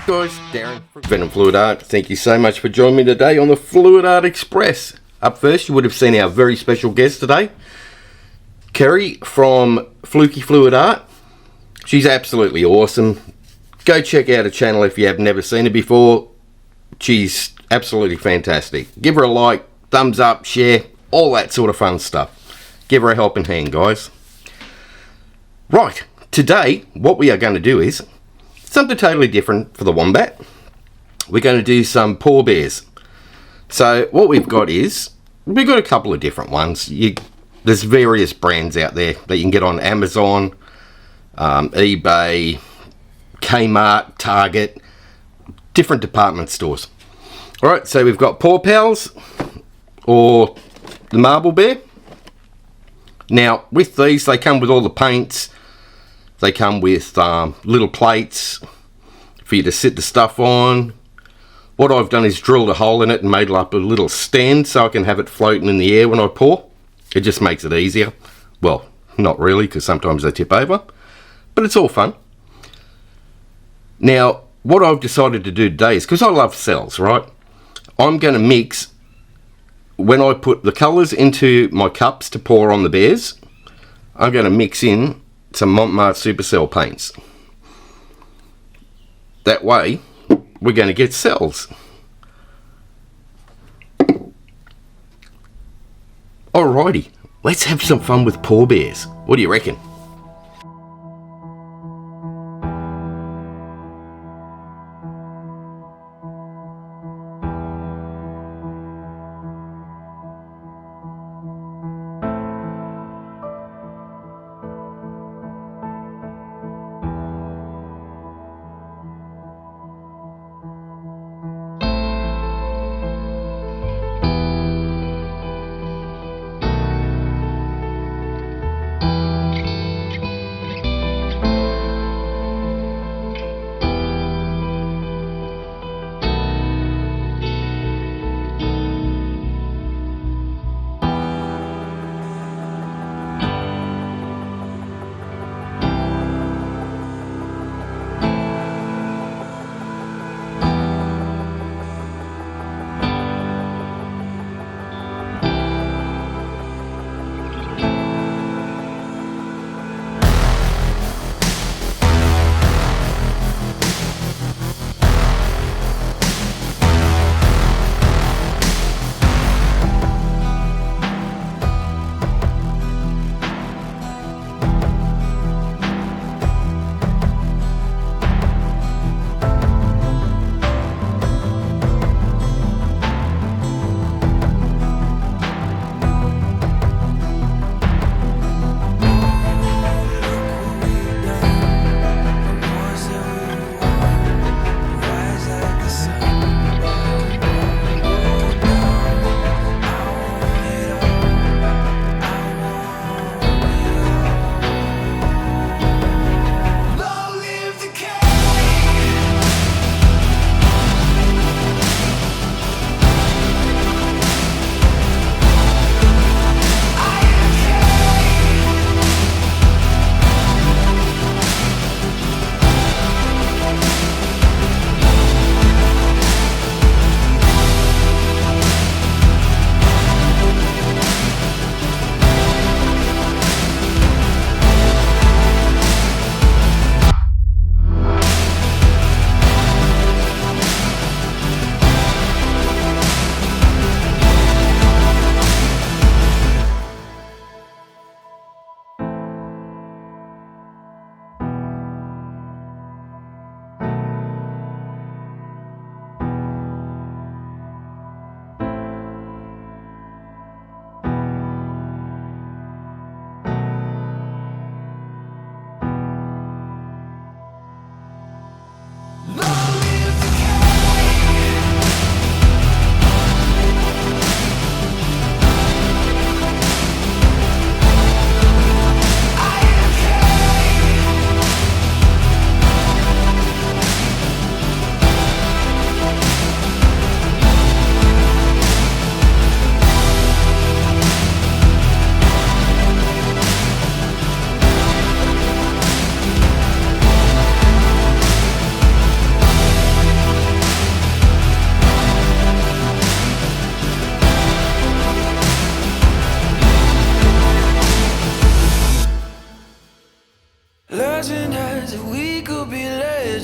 Guys, Darren from venomfluidart. Thank you so much for joining me today on the Fluid Art Express. Up first, you would have seen our very special guest today, Carrie from FlukieFluidArt. She's absolutely awesome. Go check out her channel if you have never seen her before. She's absolutely fantastic. Give her a like, thumbs up, share, all that sort of fun stuff. Give her a helping hand, guys. Right, today what we are going to do is something totally different for the wombat. We're going to do some paw bears. So what we've got is, we've got a couple of different ones. There's various brands out there that you can get on Amazon, eBay, Kmart, Target, different department stores. Alright, so we've got Paw Pals, or the marble bear. Now, with these, they come with all the paints. They come with little plates for you to sit the stuff on. What I've done is drilled a hole in it and made up a little stand so I can have it floating in the air when I pour. It just makes it easier. Well, not really, because sometimes they tip over. But it's all fun. Now, what I've decided to do today is, because I love cells, right? I'm going to mix, when I put the colours into my cups to pour on the bears, I'm going to mix in some Montmartre Supercell paints. That way, we're going to get cells. Alrighty, let's have some fun with paw bears. What do you reckon?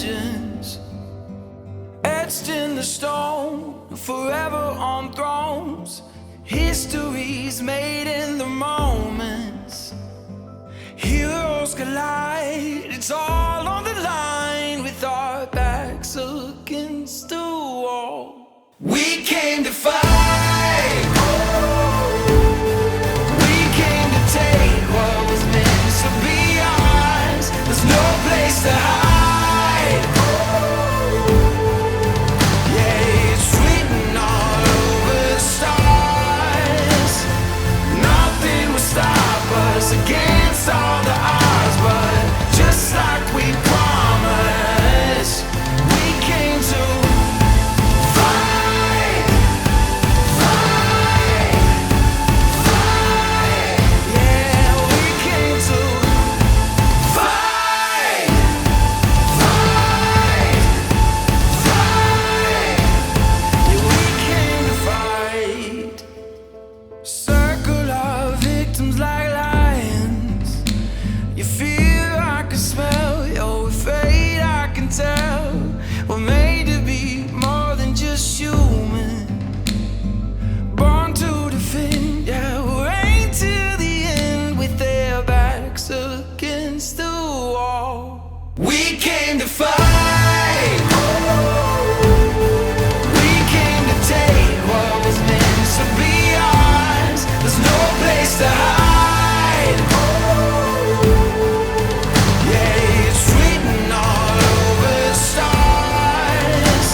legends etched in the stone, forever on thrones. History's made in the moments. Heroes collide, it's all on the line, with our backs against the wall. We came to fight. We came to take what was meant to be ours. There's no place to hide. Yeah, it's written all over the stars. Nothing will stop us against all the odds, but just like we promised, we came to fight, fight, fight. Yeah, we came to fight, fight, fight. Yeah, we came to fight. Circle our victims like lions. You fear I can smell, you're afraid I can tell. We're made to be more than just human. Born to defend, yeah, we're aimed to the end, with their backs against the wall. We came to fight. We came to take what was meant to be ours. There's no place to hide. Yeah, it's written all over the stars.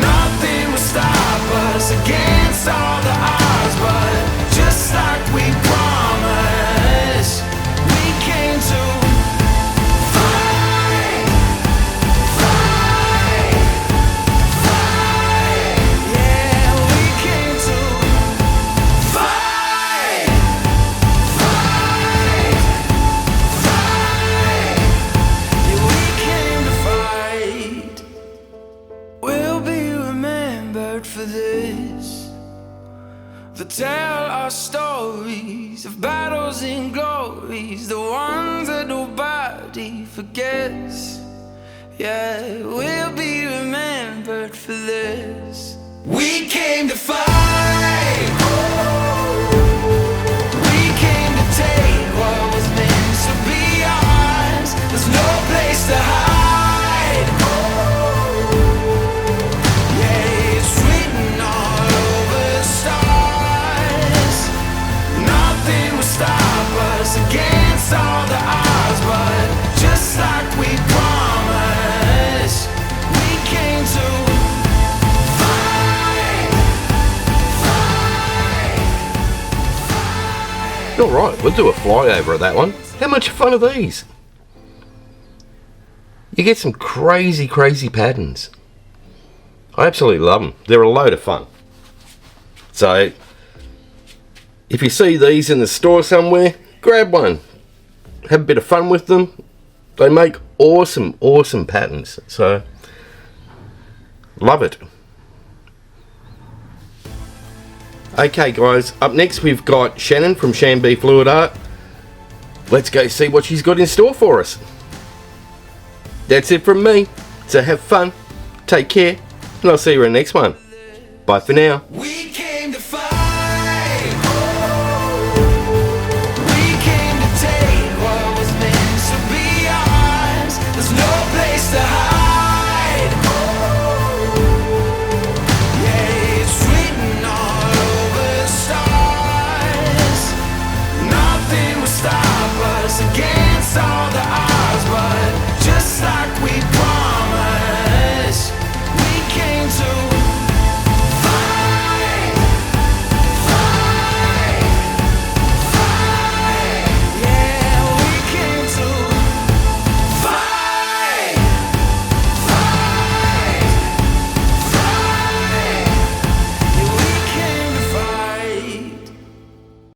Nothing will stop us against all the odds, but just like we promised, we came to fight, fight, fight. Yeah, we came to fight, fight, fight. Yeah, we came to fight. We'll be remembered for this. They'll tell our stories of battles and glories, the ones that nobody forgets. Yeah, we'll be remembered for this. We came to fight. We came to take what was meant to be ours. There's no place to hide. Yeah, it's written all over the stars. Nothing will stop us against all the odds, but just like we promised, we came to fight, fight, fight. Alright, we'll do a flyover of that one. How much fun are these? You get some crazy patterns. I absolutely love them. They're a load of fun. So, if you see these in the store somewhere, grab one. Have a bit of fun with them. They make awesome patterns. So, love it. Okay guys, up next we've got Shannon from Shamby Fluid Art. Let's go see what she's got in store for us. That's it from me. So have fun, take care, and I'll see you in the next one. Bye for now.